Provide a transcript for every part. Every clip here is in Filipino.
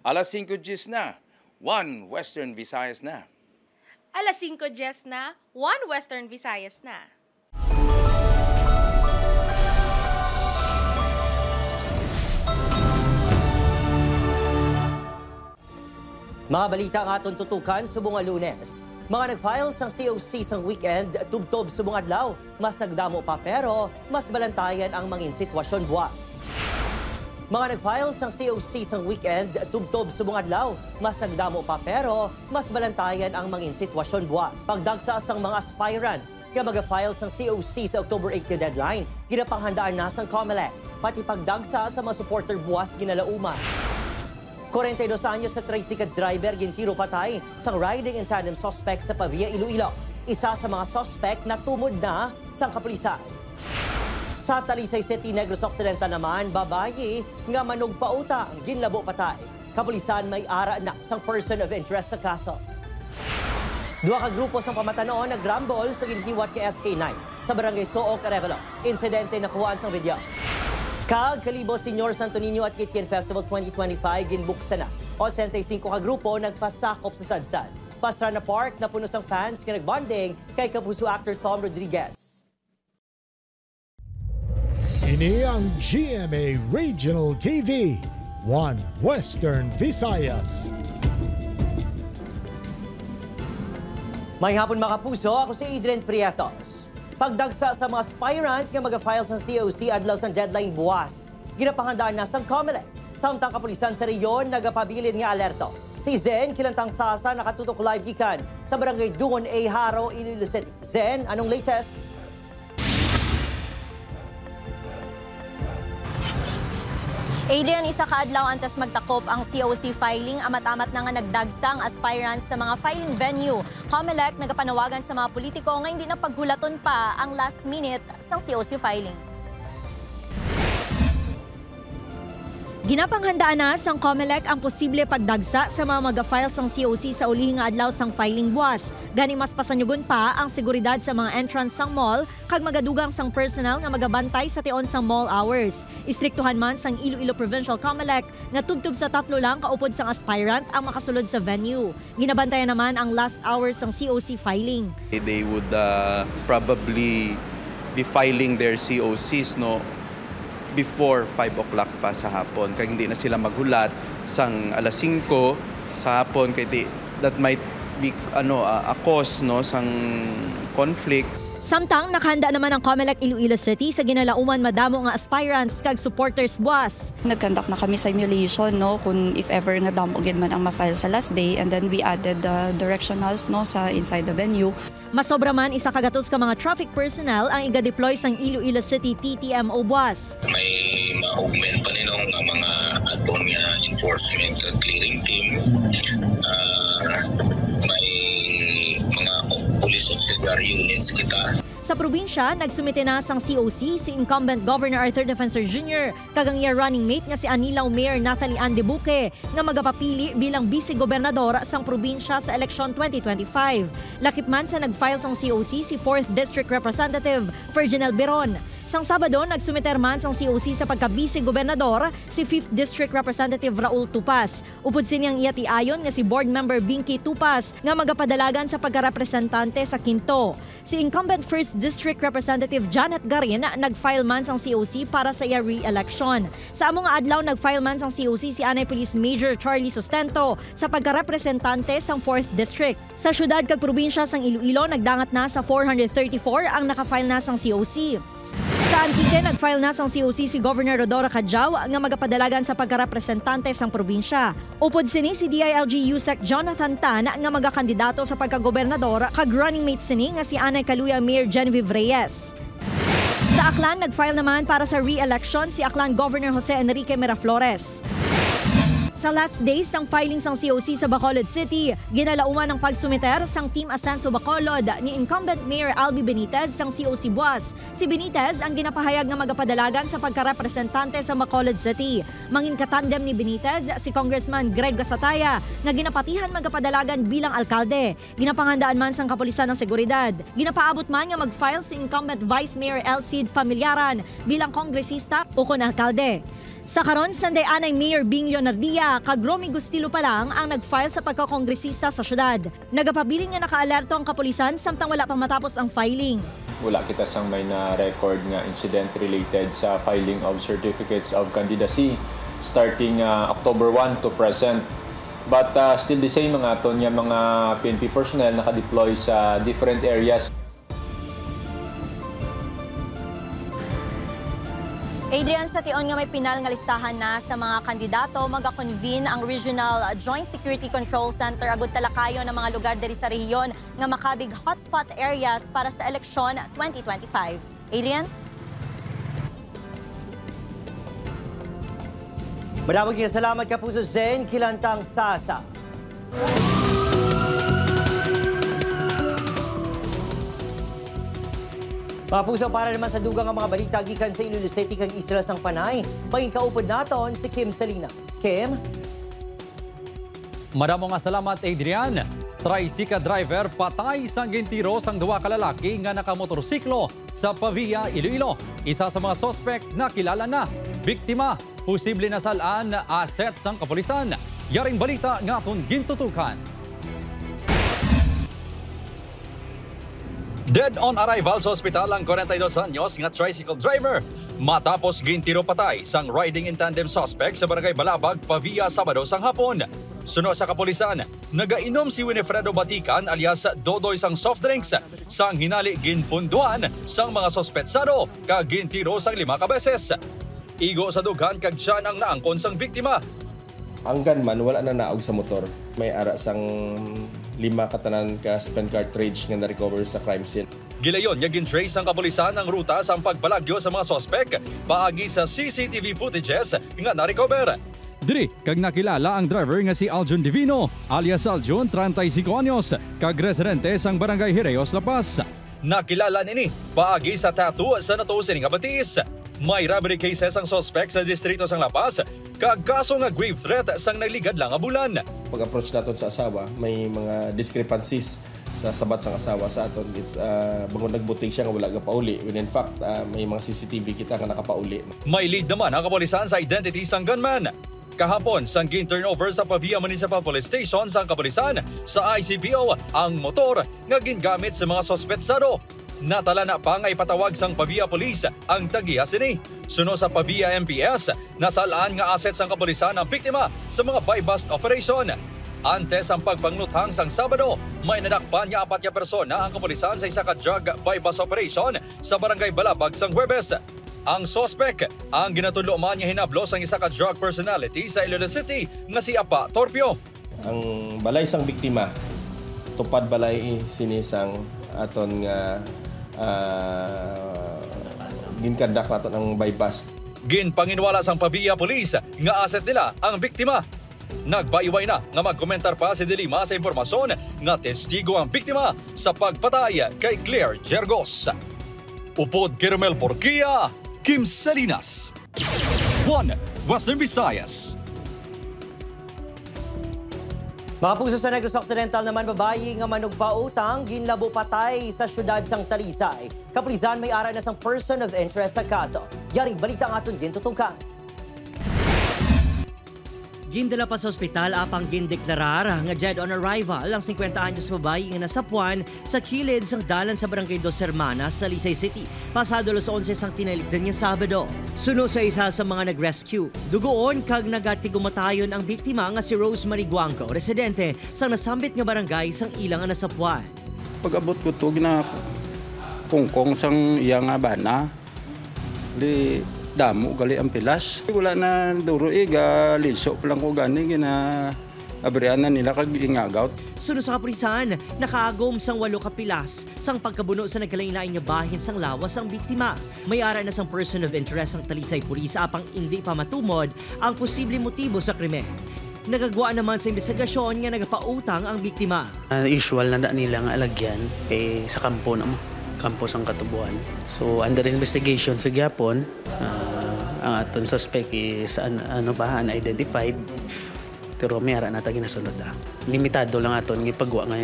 Alas 5:10 na, 1 Western Visayas na. Alas 5:10 na, 1 Western Visayas na. Mga balita ang atong tutukan sa bunga Lunes. Mga nag-file sa COC sa weekend, tubtob sa bunga adlaw. Mas nagdamo pa pero mas balantayan ang mangin sitwasyon buwas. Mga nag-file sa COC sa weekend, tubtob sa bunga adlaw. Mas nagdamo pa pero mas balantayan ang mangin sitwasyon buwas. Pagdagsa sang mga aspirant nga mag-file sa COC sa October 8 na deadline, ginapanghandaan na sang COMELEC. Pati pagdagsa sa mga supporter buwas ginalauman. 42 anyos na tricycle driver gintiro patay sa riding in tandem suspect sa Pavia, Iloilo. Isa sa mga suspect na tumod na sa kapulisan. Sa Talisay City, Negros Occidental naman, babayi nga manog pauta ang ginlabo patay. Kapulisan may ara na sang person of interest sa kaso. Duha ka grupo sa pamatanon nagrambol sa ginhiwat kay SK9 sa Barangay Sook, Arevalo. Insidente na kuhaan sang video. Kalibo Senior Santo Niño at Kitchen Festival 2025 ginbuksan na. 85 ka grupo nagpasakop sa Sadsad. Pastrana Park na puno sang fans nga nagbonding kay kapuso actor Tom Rodriguez. Ini ang GMA Regional TV, 1 Western Visayas. May hapon mga kapuso, ako si Adrian Prietos. Pagdagsa sa mga aspirant nga mag-file sa COC adlaw sa deadline buwas. Ginapahandaan na sang COMELEC. Samtang kapulisan sa reyon nagapabilin nga alerto. Si Zen kilantang sasa nakatutok live gikan sa Barangay Dungon A, Haro, Iloilo City. Zen, anong latest? Adrian, isa kaadlaw antes magtakop ang COC filing, amat-amat na nga nagdagsang aspirants sa mga filing venue. COMELEC nagapanawagan sa mga politiko nga hindi na paghulaton pa ang last minute sa COC filing. Ginapanghandaan na sang COMELEC ang posible pagdagsa sa mga mag-file sang COC sa ulihing adlaw sang filing buwas. Gani mas pasanyugon pa ang seguridad sa mga entrance sang mall kag magadugang sang personnel nga magabantay sa tion sang mall hours. Istriktuhan man sang Iloilo Provincial COMELEC nga tubtob sa 3 lang kaupod sang aspirant ang makasulod sa venue. Ginabantayan naman ang last hours sang COC filing. They would probably be filing their COCs before 5 o'clock pa sa hapon. Kaya hindi na sila maghulat sang alas 5 sa hapon. Kaya that might be a cause sang conflict. Samtang nakahanda naman ang COMELEC Iloilo City sa ginalauman madamo nga aspirants kag supporters buwas. Nagkandak na kami simulation kung if ever nga damo gid man ang ma-file sa last day, and then we added the directionals sa inside the venue. Masobra man isa kagatos ka mga traffic personnel ang iga-deploy sang Iloilo City TTMO buwas. May ma-augment pa ninong ang mga atong enforcement at clearing team. May mga police auxiliary units kita. Sa probinsya, nagsumite na sang COC si incumbent Governor Arthur Defensor Jr. kagang iya running mate nga si Anilaw Mayor Natalie Ann de Buque nga magapapili bilang vice-gobernador sang probinsya sa eleksyon 2025. Lakip man sa nag-file sang COC si 4th District Representative Ferdinand Beron. Sang Sabado, nagsumiter man sang COC sa pagka-vice-gobernador si 5th District Representative Raul Tupas. Upod siniyang iyati ayon nga si Board Member Binky Tupas nga magapadalagan sa pagka-representante sa Quinto. Si incumbent 1st District Representative Janet Garin nag-file man sang COC para sa iya re-election. Sa among adlaw, nag-file man sang COC si Anay Police Major Charlie Sustento sa pagka-representante sang 4th District. Sa syudad kag probinsya sang Iloilo, nagdangat na sa 434 ang naka-file na sang COC. Sa Antique, nag-file na sang COC si Governor Rodora Cadjao nga magapadalagan sa pagka-representante sang probinsya. Upod sini si DILG USEC Jonathan Tan nga magakandidato sa pagka-gobernador kag running mate sini nga si Anay Kaluya Mayor Genevieve Reyes. Sa Aklan, nag-file naman para sa re-election si Aklan Governor Jose Enrique Miraflores. Sa last days sang filing sang COC sa Bacolod City, ginalauman ang pagsumiter sang Team Ascenso Bacolod ni incumbent Mayor Albi Benitez sang COC buwas. Si Benitez ang ginapahayag nga magapadalagan sa pagkarepresentante sa Bacolod City. Mangin katandem ni Benitez si Congressman Greg Gasataya nga ginapatihan magapadalagan bilang alkalde. Ginapanghandaan man sang kapulisan ng seguridad. Ginapaabot man nga mag-file si incumbent Vice Mayor Elcid Familiaran bilang kongresista o kon alkalde. Sa karon Sunday anay Mayor Bing Leonardia kag Romy Gustilo pa lang ang nag-file sa pagkakongresista sa syudad. Nagapabilin nga nakaalerto ang kapulisan samtang wala pang matapos ang filing. Wala kita sang may na-record nga incident related sa filing of certificates of candidacy starting October 1 to present. But still the same mga aton yung mga PNP personnel naka-deploy sa different areas. Adrian, sa tion nga may pinal nga listahan na sa mga kandidato, mag-convene ang Regional Joint Security Control Center agud talakayo ng mga lugar diri sa rehiyon nga makabig hotspot areas para sa eleksyon 2025. Adrian? Maraming salamat Kapuso Zen, Kilantang Sasa. Mga puso, para naman sa dugang ang mga balita gikan sa Iloilo City kag Isla sang Panay. Maging kaupod naton si Kim Salinas. Kim? Maramong nga salamat, Adrian. Tricycle driver patay sang gintiro sang duwa ka lalaki nga nakamotorsiklo sa Pavia, Iloilo. Isa sa mga sospek na kilala na. Biktima, posible nasalaan na asset sang kapulisan. Yaring balita nga aton gintutukan. Dead on arrival sa ospital ang 42 anyos nga tricycle driver matapos gintiro patay sang riding in tandem suspect sa barangay Balabag, Pavia, Sabado sang hapon. Suno sa kapulisan, nagainom si Winifredo Batican alias Dodoy sang soft drinks sang hinali ginpunduan sang mga sospetsado kag gintiro sang 5 ka beses. Igo sa dughan kag siyan ang naangkon sang biktima. Ang gunman wala na naog sa motor. May ara sang 5 katanan ka spent cartridge nga na-recover sa crime scene. Gilayon nga gin-trace ang kapulisan ang ruta sa pagbalagyo sa mga sospek paagi sa CCTV footages nga na-recover. Diri kag nakilala ang driver nga si Aljun Divino alias Aljun 35 anyos kag residente sang barangay Hireos, La Paz. Nakilala nini paagi sa tattoo sa natusin nga batis. May robbery cases ang suspect sa distrito sang La Paz kag kaso nga grave threat sang nagligad lang nga bulan. Pag-approach naton sa asawa, may mga discrepancies sa sabat sang asawa sa aton. Bangon nagbuting siya nga wala ga pauli. When in fact, may mga CCTV kita nga nakapauli. May lead naman ang kapulisan sa identity sang gunman. Kahapon, sang gin-turnover sa Pavia Municipal Police Station sang kapulisan sa ICPO ang motor nga gingamit sa mga sospetsado. Natala na pa nga ipatawag sang Pavia Police ang tagiya sini. Suno sa Pavia MPS, nasalaan nga assets sang kapulisan ang biktima sa mga buy-bust operation. Antes ang pagpangluthang sang Sabado, may nadakpan nga 4 persona ang kapulisan sa isa ka drug buy-bust operation sa barangay Balabag sang Huwebes. Ang sospek ang ginatulo man nga hinablo sang isa ka drug personality sa Iloilo City nga si Apa Torpio. Ang balay sang biktima, tupad balay sinisang aton nga ginkandak naton ang buy-bust. Ginpanginwala sang Pavia Police nga asset nila ang biktima. Nagpaiway na nga magkomentar pa si Dilima sa impormasyon nga testigo ang biktima sa pagpatay kay Claire Jergos. Upod Caramel Porquia, Kim Salinas. 1 Western Visayas. Mga puso sa Negros Occidental naman, babayi nga manugpautang ginlabo patay sa syudad sang Talisay. Kapulisan may ara na sang person of interest sa kaso. Yaring balita ang aton gintutukan. Gindala pa sa ospital apang gindeklarar nga dead on arrival ang 50 anyos babae nga nasapuan sa kilid sang dalan sa barangay Dos Hermanas sa Talisay City. Pasado alas 11 sang tinalikdan niya Sabado. Suno sa isa sa mga nag-rescue. Dugoon kag nagatigummatayon ang biktima nga si Rosemary Guangco, residente sa nasambit nga barangay sang ilang nga nasapuan. Pag-abot ko to gina kungkong sang iya nga bana. Di damo gali ang pilas. Wala na duro liso pa lang ko gani gina abrianan nila kag ingagaw. Suno sa kapulisan, nakaagom sang 8 ka pilas sang pagkabuno sa nagkalain-lain nga bahin sang lawas ang biktima. May ara na sang person of interest ang Talisay Police apang hindi pa matumod ang posible motibo sa krimen. Nagagawa naman sa investigasyon nga nagapautang ang biktima. Usual na nila nga alagyan kay sa kampo na mo. Kampo sang Katubuan. So under investigation sa gyapon, ang aton suspect is unidentified pero may ara nata ginasunod na. Limitado lang aton gipagwa nga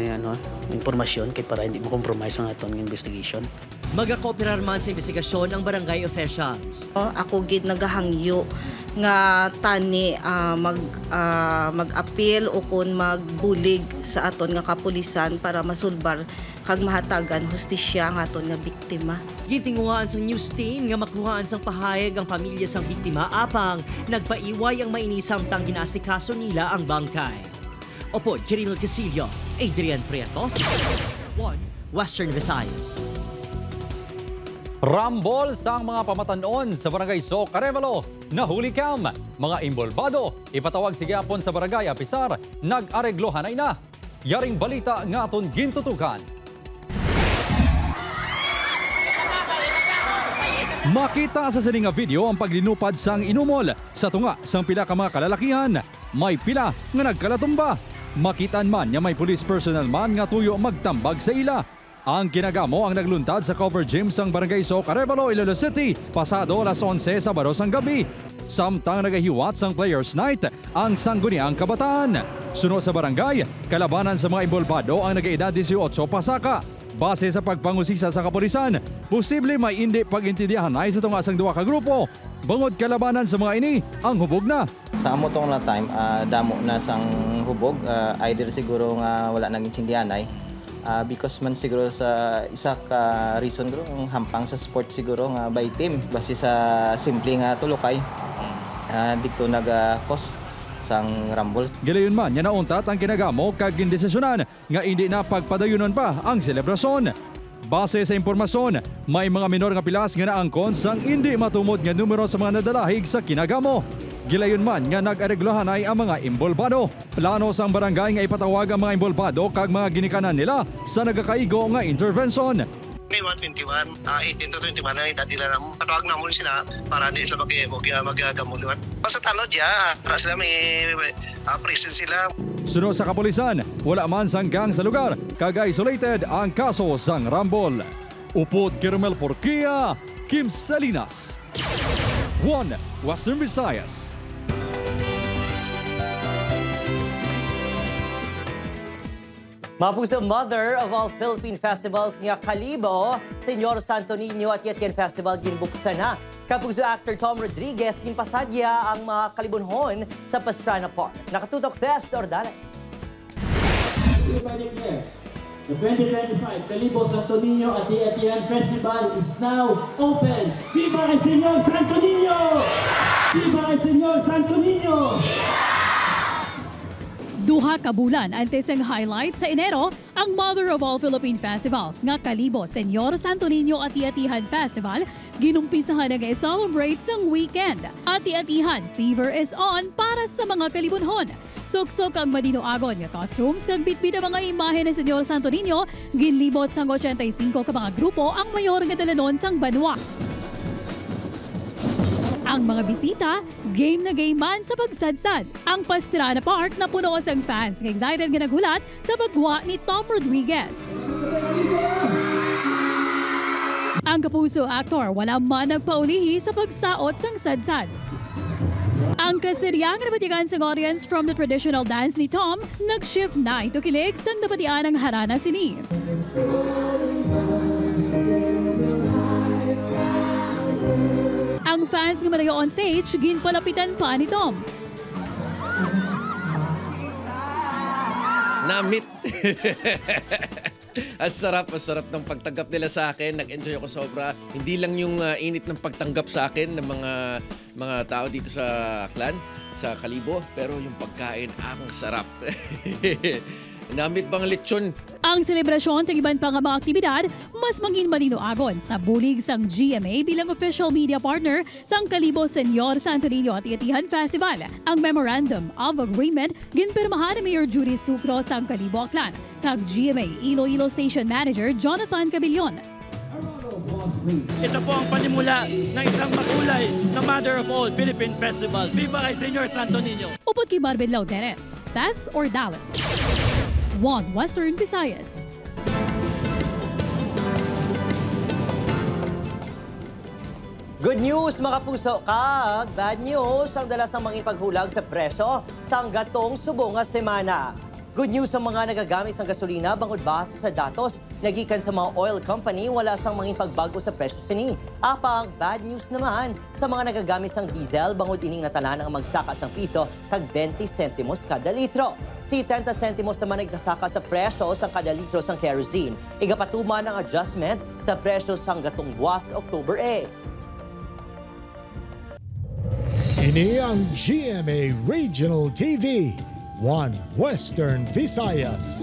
impormasyon kay para hindi mo compromise ang aton investigation. Magakooperar man sa investigasyon ang barangay officials. Ako gid nagahangyo nga tani mag-appeal o kung magbulig sa aton nga kapulisan para masulbar kag mahatagan hustisya nga aton nga biktima. Gitinguhaan sang news team nga makuhaan sang pahayag ang pamilya sang biktima apang nagpaiway ang mainisam tang ginasikaso nila ang bangkay. Opod, Kiril Casillo, Adrian Prietos, 1 Western Visayas. Rambol sang mga pamatanon sa Barangay Soc, Arevalo, nahuli kam. Mga imbolbado, ipatawag si Gyapon sa Barangay Apisar, nag-areglohan ay na. Yaring balita nga aton gintutukan. Makita sa sining nga video ang paglinupad sang inumol sa tunga sang pila ka mga kalalakihan. May pila nga nagkalatumba. Makitaan man nga may police personnel man nga tuyo magtambag sa ila. Ang kinagamo ang nagluntad sa cover gym sang Barangay Soc, Arevalo, Iloilo City, pasado alas 11 Sabado sang gabi. Samtang nagahiwat sang Players Night ang sangguniang kabataan. Suno sa barangay, kalabanan sa mga imbolbado ang nag-edad 18 pasaka. Base sa pagpangusisa sa kapulisan, posible may hindi pag-intindihan ay sa tunga sang duwa ka grupo. Bangod kalabanan sa mga ini, ang hubog na. Sa amo tong na time, damo na sang hubog, either siguro nga wala nang intindihan ay. Because man siguro sa isa ka reason guro ang hampang sa sport siguro nga by team base sa simple nga tulokay dito nag-cause sang rambol. Gilayon man yan nauntat ang kinagamo kag gindesisyonan nga hindi na pagpadayunon pa ang selebrasyon. Base sa impormasyon, may mga minor nga pilas nga naangkon sang hindi matumod nga numero sa mga nadalahig sa kinagamo. Gilayon man nga nag-areglohan ay ang mga imbolbado. Plano sang barangay nga ipatawag ang mga imbolbado kag mga ginikanan nila sa nagakaigo nga intervention. May 121, 18 to 21 na edad nila naman. Patawag naman sila para di sila mag-agamuliwan. Basta talo diya, para sila may presence sila. Suno sa kapulisan, wala man sanggang sa lugar, kag isolated ang kaso sang rambol. Upod Kermel Porquia, Kim Salinas. 1 Western Visayas. Mapuso mother of all Philippine festivals nga Kalibo, Senyor Santo Niño at Yetian Festival ginbuksan na. Kapuso actor Tom Rodriguez ginpasadya ang mga kalibunhon sa Pastrana Park. Nakatutok Tess Ordale. The 2025 Kalibo Santo Niño at Yetian Festival is now open. Viva el Senyor Santo Niño! Viva el Senyor Santo Niño! Duha ka bulan antes ang highlight sa Enero, ang mother of all Philippine festivals nga Kalibo Senyor Santo Niño Ati-Atihan Festival ginumpisahan nga i-celebrate sang weekend. Ati-Atihan Fever is on para sa mga kalibunhon. Suksok ang madinoagon nga costumes kag bitbit ang mga imahe ni Senyor Santo Niño, ginlibot sang 85 ka mga grupo ang mayor nga dalanon sang banwa. Ang mga bisita, game na game man sa pagsadsad. Ang Pastrana Park na puno sang fans nga excited nga naghulat sa pagwa ni Tom Rodriguez. Ang kapuso actor wala man nagpaulihi sa pagsaot sang sadsad. Ang kasiryang nabatigan sang audience from the traditional dance ni Tom, nag-shift na ito kilig sang nabatian ang harana sini. Ang fans nga malayo on stage, ginpalapitan pa ni Tom. Namit! Ang sarap ng pagtanggap nila sa akin. Nag-enjoy ako sobra. Hindi lang yung init ng pagtanggap sa akin ng mga tao dito sa clan, sa Kalibo, pero yung pagkain, ang sarap. Namit bang lechon? Ang selebrasyon, tagiban pa nga mga aktibidad, mas mangin maninoagon sa bulig sang GMA bilang official media partner sang Kalibo Senyor Santo Niño Ati-Atihan Festival. Ang Memorandum of Agreement ginpirmahan ni Mayor Judy Sucro sang Kalibo Clan kag GMA Iloilo Station Manager Jonathan Cabillon. Ito po ang panimula ng isang makulay na Mother of All Philippine Festival. Viva kay Senyor Santo Niño! Upod kay Barbed Lauderes, Tess Ordales. 1 Western Visayas. Good news mga puso kag bad news ang dala sa mga paghulag sa presyo sa gatong subong nga semana. Good news sa mga nagagamit ng gasolina bangod base sa datos. Nagikan sa mga oil company, wala sang manging pagbago sa presyo sini. Apang bad news naman sa mga nagagamit ng diesel bangod ining natanan ang magsaka sang piso kag 20 sentimos kada litro. Si 30 sentimos naman nagkasaka sa presyo sang kada litro sang kerosene. Igapatuman ang adjustment sa presyo sang gatong buwas October 8. Ini ang GMA Regional TV, One Western Visayas.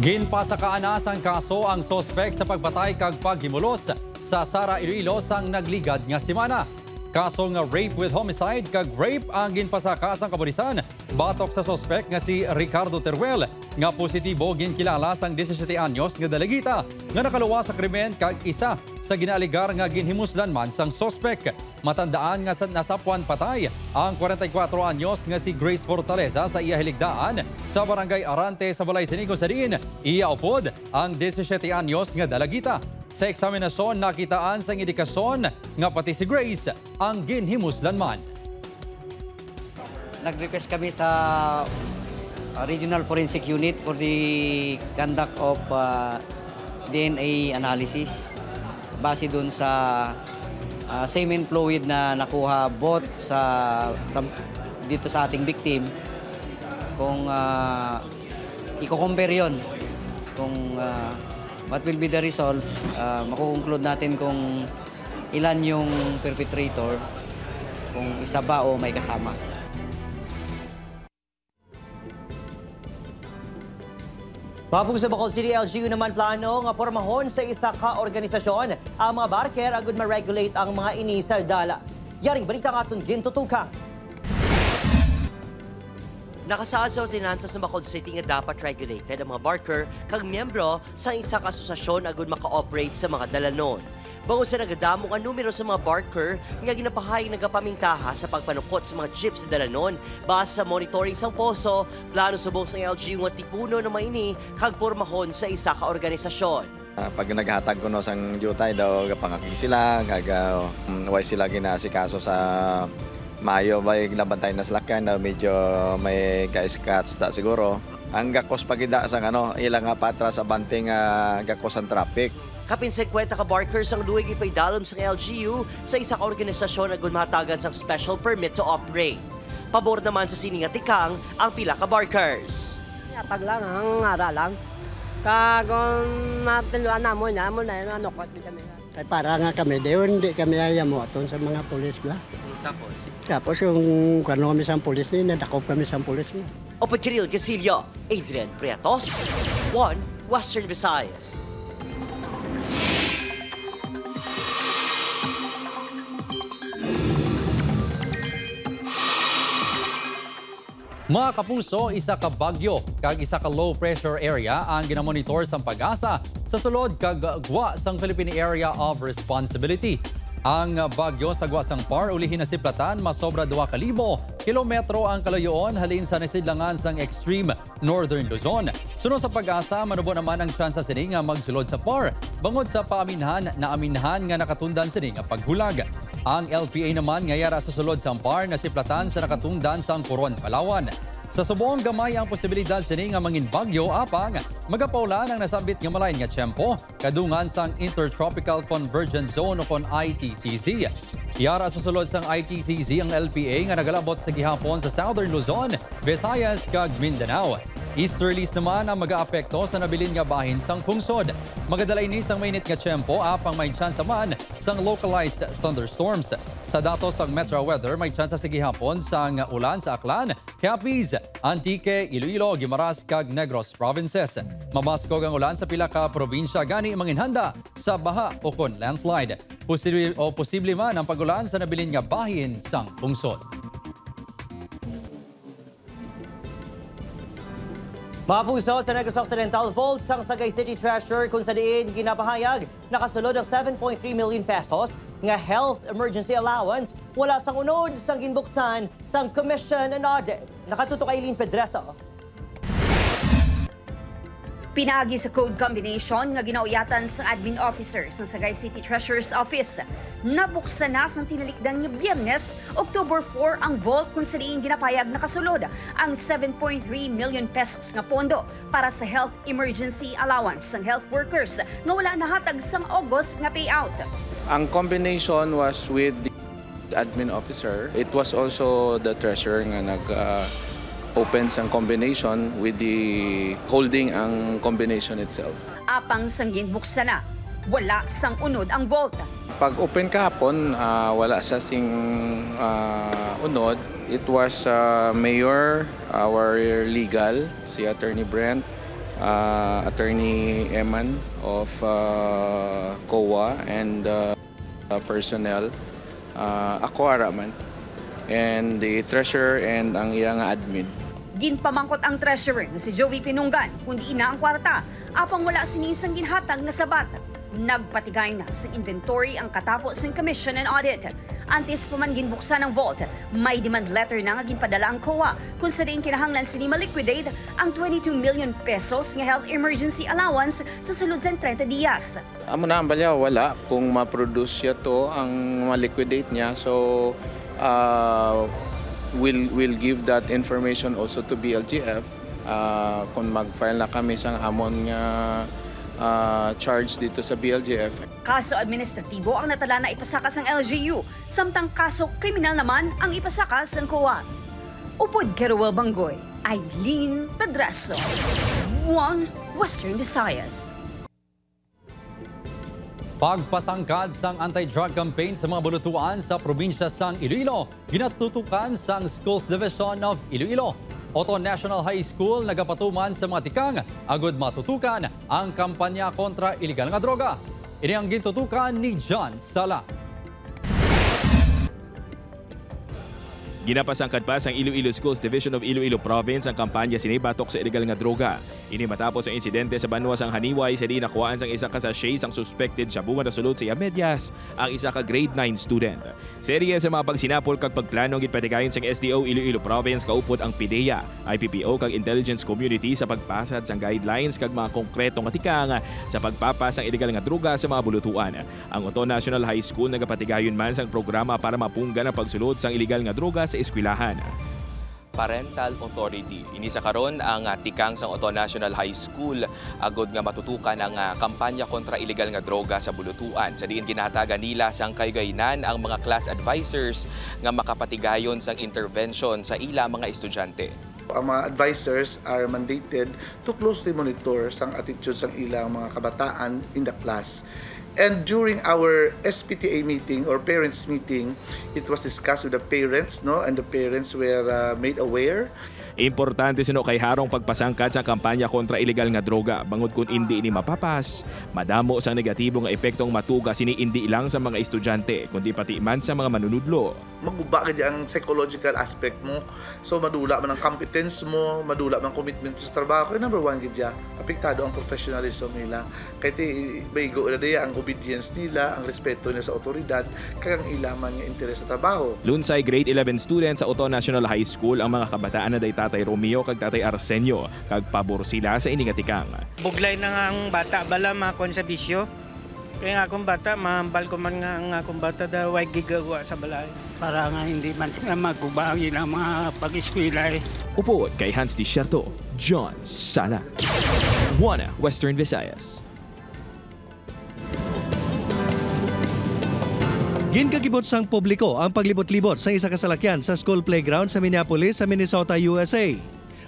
Ginpasakaanas ang kaso ang sospek sa pagpatay kag paghimulos sa Sara Iloilo sang nagligad nga semana. Kaso nga rape with homicide kag rape ang ginpasaka sang kapulisan batok sa sospek nga si Ricardo Teruel nga positibo ginkilala sang 17 anyos nga dalagita nga nakaluwa sa krimen kag isa sa ginaaligar nga ginhimuslan man sang sospek. Matandaan nga nasapwan patay ang 44 anyos nga si Grace Fortaleza sa iya hiligdaan sa barangay Arante sa Balay Sinigo sa Diin. Iya upod ang 17 anyos nga dalagita. Sa eksaminasyon, nakitaan sa indikasyon nga pati si Grace ang ginhimuslan man. Nag-request kami sa Regional Forensic Unit for the conduct of DNA analysis base dun sa semen fluid na nakuha both dito sa ating victim. Kung i-compare yun, kung what will be the result, makukonclude natin kung ilan yung perpetrator, kung isa ba o may kasama. Mapug sa Bacolod City LGU naman plano nga pormahon sa isa ka organisasyon ang mga barker agud ma-regulate ang mga ini sa dala. Yaring balita nga aton gintutukan. Nakasaad sa ordinansa sa Bacolod City nga dapat regulated ang mga barker kag miyembro sa isa ka asosasyon agud maka-operate sa mga dalanon. Bangod sa nagadamo ang numero sa mga barker nga ginapahay nagapamintaha sa pagpanukot sa mga jeep sa dalanon base sa monitoring sang poso, plano subong sa LGU nga tipuno na maini kag pormahon sa isa ka organisasyon. Pag naghatag ko no sang jutay daw pangaki sila kag way sila ginasikaso sa Mayo ba nagbantay na salakyan na medyo may ka-scratch da siguro. Ang gakos pagida sa ilang nga patras sa banting gakos ang traffic. Kapin 50 ka barkers ang duwig ipaydalom sa LGU sa isa ka organisasyon na gumatagan sa special permit to operate. Pabor naman sa siningatikang ang pila ka barkers. Pag lang ang aralang. Kagong matiluan na mo na ano ko kami. Kaya para nga kami, hindi kami ayamoton sa mga pulis ba? Tapos yung kami sa pulis ni, nadakop kami sa pulis ni. Opod Kiril Casillo, Adrian Prietos, One Western Visayas. Mga kapuso, isa ka bagyo kag isa ka low pressure area ang ginamonitor sang Pag-asa sa sulod kag gwa sang Philippine Area of Responsibility. Ang bagyo sa gwa sang PAR ulihin na siplatan masobra 2,000 kilometro ang kalayoon halin sa nasidlangan sang extreme northern Luzon. Sunod sa Pag-asa, manubo naman ang tsansa sini nga magsulod sa PAR bangod sa paaminhan na aminhan nga nakatundan sini nga paghulag. Ang LPA naman ngayara sa sulod sa PAR na siplatan sa nakatundan sang Coron, Palawan. Sa subong gamay ang posibilidad sini nga mangin bagyo apang magapaulan ang nasambit nga malain nga tiyempo kadungan sang Intertropical Convergence Zone o kon ITCZ. Yara sa sulod sang ITCZ ang LPA nga nagalabot sa gihapon sa Southern Luzon, Visayas kag Mindanao. Easterlies naman ang mag-aapekto sa nabilin nga bahin sang pungsod. Magadalay ni sang mainit nga tiyempo apang may tsansa man sang localized thunderstorms. Sa datos sang Metro Weather, may tsansa sa gihapon sang ulan sa Aklan, Capiz, Antique, Iloilo, Guimaras kag Negros provinces. Mamaskog ang ulan sa pila ka probinsya gani manginhanda sa baha o kon landslide. Posible man ang pagulan sa nabilin nga bahin sang pungsod. Mapuso sa Negros Occidental Fault sang Sagay City Treasurer kung sa diin ginapahayag nakasulod ang 7.3 million pesos nga health emergency allowance wala sang unod sang ginbuksan sang Commission and Audit. Nakatutok kay Eileen Pedreso. Pinagi sa code combination nga ginauyatan sa admin officers ng Sagay City Treasurer's Office. Nabuksan na sa tinalikdan nga Biyernes, October 4 ang vault kung saan ginapayag nakasulod ang 7.3 million pesos nga pondo para sa health emergency allowance ng health workers nga wala nahatag sang August nga payout. Ang combination was with the admin officer. It was also the treasurer nga open sang combination with the holding ang combination itself. Apang sanggin buksan na, wala sang unod ang vault. Pag open kahapon, wala sa sing unod. It was Mayor, our legal, si Attorney Brent, Attorney Eman of COA and personnel, ako araman, and the treasurer and ang iyang admin. Ginpamangkot ang treasurer na si Joey Pinunggan kundi ina ang kwarta apang wala sinisang ginhatag na sabat. Nagpatigay na sa inventory ang katapos ng Commission and Audit. Antes pa man ginbuksan ang vault, may demand letter na nga ginpadala ang COA kung sa rin kinahanglan sini ma-liquidate ang 22 million pesos nga health emergency allowance sa sulod sa 30 dias. Amo na ang balya, wala. Kung ma-produce siya to, ang ma-liquidate niya. So, we'll give that information also to BLGF kung mag-file na kami sang amon nga charge dito sa BLGF. Kaso administratibo ang natala na ipasakas ng LGU, samtang kaso kriminal naman ang ipasakas ng COA. Upod Keruel Banggoy, Eileen Pedraso, One Western Visayas. Pagpasangkad sang anti-drug campaign sa mga bulutuan sa probinsya sang Iloilo, ginatutukan sang Schools Division of Iloilo. Oto National High School nagapatuman sa mga tikang agud matutukan ang kampanya kontra iligal nga droga. Ini ang gintutukan ni John Sala. Ginapasangkad pa sang Iloilo Schools Division of Iloilo Province ang kampanya sinibatok sa illegal nga droga. Ini matapos ang insidente sa banwa sang Haniway sa di nakuhaan sang isa ka sachet sang suspected siya bunga na sulod sa iya medyas ang isa ka grade 9 student. Serye sa mga pagsinapol kag pagplanong gitpatigayon sang SDO Iloilo Province kaupod ang PIDEA, IPPO kag intelligence community sa pagpasad sang guidelines kag mga konkretong atikang sa pagpapas ng illegal nga droga sa mga bulutuan. Ang Oto National High School nagapatigayon man sang programa para mapunggan ang pagsulod sang illegal nga droga sa eskwelahan. Parental Authority. Ini sa karon ang tikang sang Oto National High School agod nga matutukan ang kampanya kontra illegal nga droga sa bulutuan. Sa diin ginahatagan nila sang kayugaynan ang mga class advisors nga makapatigayon sang intervention sa ila mga estudyante. Ang mga advisors are mandated to closely monitor sang attitude sang ilang mga kabataan in the class. And during our SPTA meeting or parents meeting, it was discussed with the parents, no, and the parents were made aware. Importante sino kay harong pagpasangkad sa kampanya kontra illegal nga droga bangod kun hindi ini mapapas, madamo sang negatibo nga epektong matuga sini hindi lang sa mga estudyante kundi pati man sa mga manunudlo. Maguba ka ang psychological aspect mo. So madula man ang competence mo, madula man commitment sa trabaho. Number one gidya, apektado ang professionalism nila. Kay ti baigo na diya ang obedience nila, ang respeto nila sa otoridad, kag ang ilaman nga interes sa trabaho. Lunsay grade 11 students sa Oto National High School ang mga kabataan na day Tatay Romeo kag Tatay Arsenio kag pabor sila sa inigatikang. Buglay na nga ang bata bala makon sa bisyo. Kaya nga akong bata, mahambal ko man nga ang akong bata daw ay gigagawa sa balay. Para nga hindi man sila maguba ang ilang mga pag-eskwela eh. Upod kay Hans Desierto, John Sala. One Western Visayas. Ginkagibot sang publiko ang paglibot-libot sa isa ka salakyan sa school playground sa Minneapolis sa Minnesota, USA.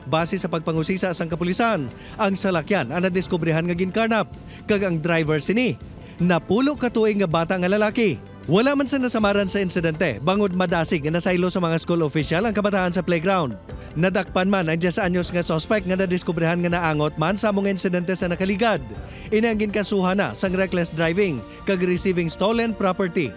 Base sa pagpangusisa sang kapulisan, ang salakyan ang nadiskubrihan nga ginkarnap kag ang driver sini napulo ka tuig nga bata nga lalaki. Wala man sa nasamaran sa insidente bangod madasig nga nasaylo sa mga school official ang kabataan sa playground. Nadakpan man ang 10 anyos nga suspect nga nadiskubrihan nga naangot man sa mga insidente sa nakaligad. Inangin kasuhan na sang reckless driving kag receiving stolen property.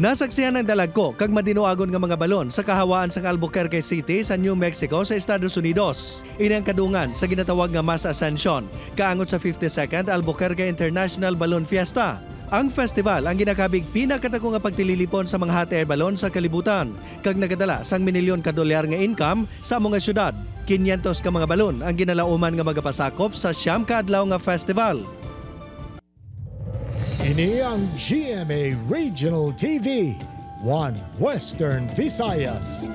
Nasaksihan ng dalagko kag madinuagon nga mga balon sa kahawaan sang Albuquerque City sa New Mexico sa Estados Unidos. Inang kadungan sa ginatawag nga Mass Ascension, kaangot sa 52nd Albuquerque International Balloon Fiesta. Ang festival ang ginakabig pinakadako nga pagtililipon sa mga hot air balloon sa kalibutan kag nagadala sang $1,000,000 nga income sa mga syudad. 500 ka mga balon ang ginalauman nga magapasakop sa 9 ka adlaw nga festival. Ini ang GMA Regional TV, One Western Visayas.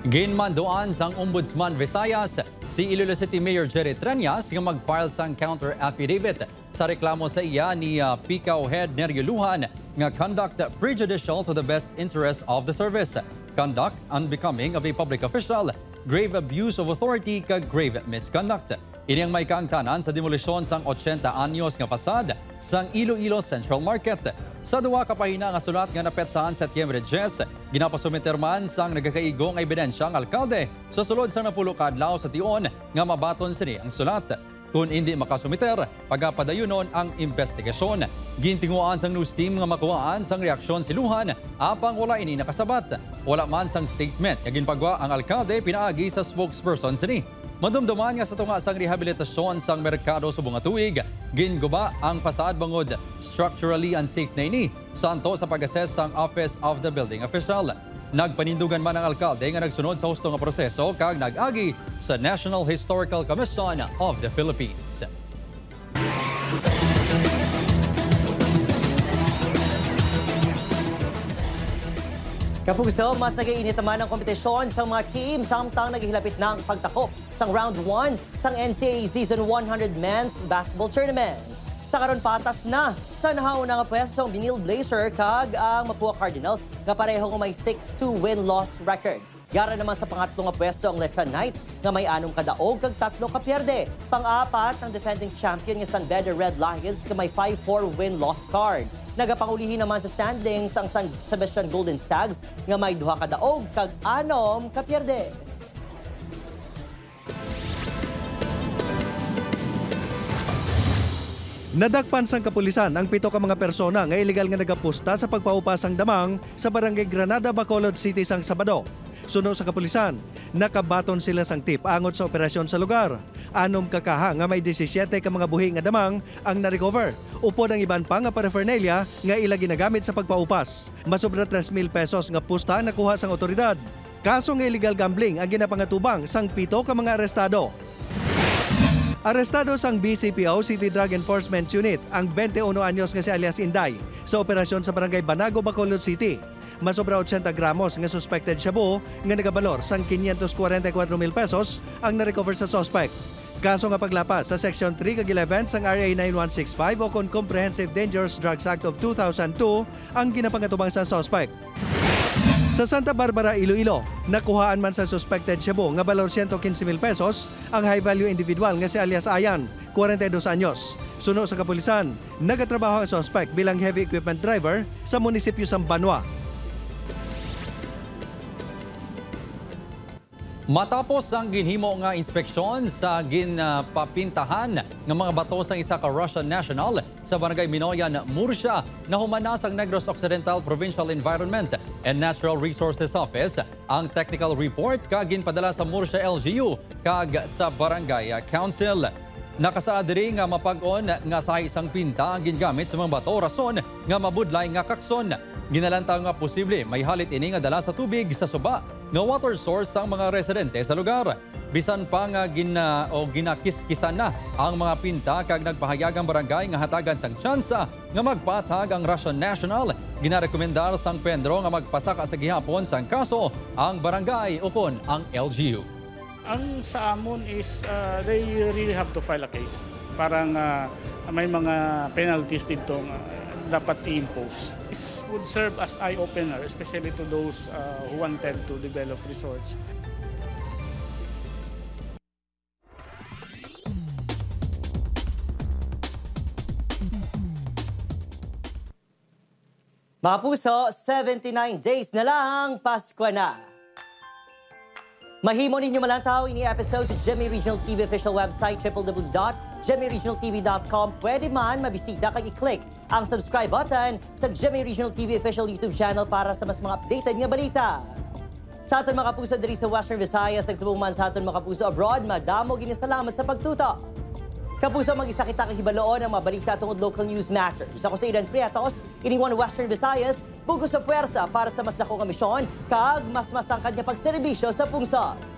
Ginmanduan sang Ombudsman Visayas si Iloilo City Mayor Jerry Treñas nga mag-file sang counter affidavit sa reklamo sa iya ni PICAO Head Nerio Lujan nga conduct prejudicial to the best interest of the service, conduct unbecoming of a public official, grave abuse of authority kag grave misconduct. Ini ang may kaangtanan sa demolisyon sang 80 anyos nga fasad sang Iloilo Central Market. Sa duwa ka pahina nga sulat nga napetsahan sa Setyembre 10, ginapasumiter man sang nagakaigong ebidensya ang alkalde sa sulod sa 10 ka adlaw sa tion nga mabaton sini ang sulat. Kung hindi makasumiter, pagapadayunon ang investigasyon. Gintinguan sang news team nga makuhaan sang reaksyon si Lujan apang wala ini nakasabat. Wala man sang statement nga ginpagwa ang alkalde pinaagi sa spokesperson sini. Madumduman nga sa tunga sang rehabilitasyon sang merkado subong nga tuig, ginguba ang fasad bangod structurally unsafe na ini, santo sa pag-assess sang Office of the Building Official. Nagpanindugan man ang alkalde nga nagsunod sa husto nga proseso kag nag-agi sa National Historical Commission of the Philippines. Kapuso, mas nag-iinit naman ang kompetisyon sa mga team samtang naghihilapit na ang pagtakop sa round 1 sang NCAA Season 100 Men's Basketball Tournament. Sa karon patas na sa nahauna nga pwesto ang Binil Blazer kag ang Mapua Cardinals nga pareho nga may 6-2 win-loss record. Yara naman sa pangatlo nga pwesto ang Letran Knights nga may 6 kadaog kag 3 kapyerde. Pang-apat ang defending champion nga San Beda Red Lions nga may 5-4 win-loss card. Nagapangulihin naman sa standings ang San Sebastian Golden Stags nga may 2 kadaog kag 6 kapyerde. Nadakpan sang kapulisan ang 7 ka mga persona nga illegal nga nagapusta sa pagpaupas sang damang sa barangay Granada, Bacolod City sang Sabado. Suno sa kapulisan, nakabaton sila sang tip angot sa operasyon sa lugar. 6 kakaha nga may 17 ka mga buhi nga damang ang na-recover. Upod ang iban pa nga paraphernalia nga ila ginagamit sa pagpaupas. Masobra 3,000 pesos nga pusta ang nakuha sang otoridad. Kaso nga illegal gambling ang ginapangatubang sang 7 ka mga arestado. Arestado sang BCPO City Drug Enforcement Unit ang 21 anyos nga si alias Inday sa operasyon sa barangay Banago, Bacolod City. Masobra 80 gramos nga suspected shabu nga nagabalor sang 544,000 pesos ang na-recover sa suspect. Kaso nga paglapas sa Section 3 kag 11 sang RA 9165 o kon Comprehensive Dangerous Drugs Act of 2002 ang ginapangatubang sa suspect. Sa Santa Barbara, Iloilo, nakuhaan man sa suspected shabu nga balor 115,000 pesos ang high-value individual nga si alias Ayan, 42 anyos. Suno sa kapulisan, nagatrabaho ang suspect bilang heavy equipment driver sa munisipyo sang Banwa. Matapos ang ginhimo nga inspeksyon sa ginpapintahan ng mga bato sa isa ka Russian national sa Barangay Minoyan, Murcia, nahuman na sa Negros Occidental Provincial Environment and Natural Resources Office ang technical report kag ginpadala sa Murcia LGU kag sa Barangay Council. Nakasaad diri nga mapag-on nga sa isang pinta ang gingamit sa mga bato rason nga mabudlay nga kakson. Ginalanta nga posible may halit ini nga dala sa tubig sa suba nga water source ang mga residente sa lugar. Bisan pa nga ginakiskisan na ang mga pinta kag nagpahayag ang barangay nga hatagan sang tsansa nga magpatag ang Russian national. Ginarekomendar sang Pedro nga magpasaka sa gihapon sang kaso ang barangay ukon ang LGU. Ang sa amon is they really have to file a case. Parang may mga penalties dito dapat i-impose. This would serve as eye-opener, especially to those who wanted to develop resorts. Mga puso, 79 days na lang, Pasko na. Mahimo ninyo malantaw ini episode sa GMA Regional TV official website www.gmaregionaltv.com. Pwede man mabisita kag i-click ang subscribe button sa GMA Regional TV official YouTube channel para sa mas mga updated nga balita. Sa aton mga kapuso diri sa Western Visayas, nagsubong man sa aton mga kapuso abroad, madamo gini salamat sa pagtutok. Kapuso mag-isa kita kahibaloon ang mga balita tungod local news matters. Ako sa Idan Prietos, iniwan Western Visayas, bugos sa puwersa para sa mas dakong misyon, kag mas masangkad niya pagserbisyo sa pungsod.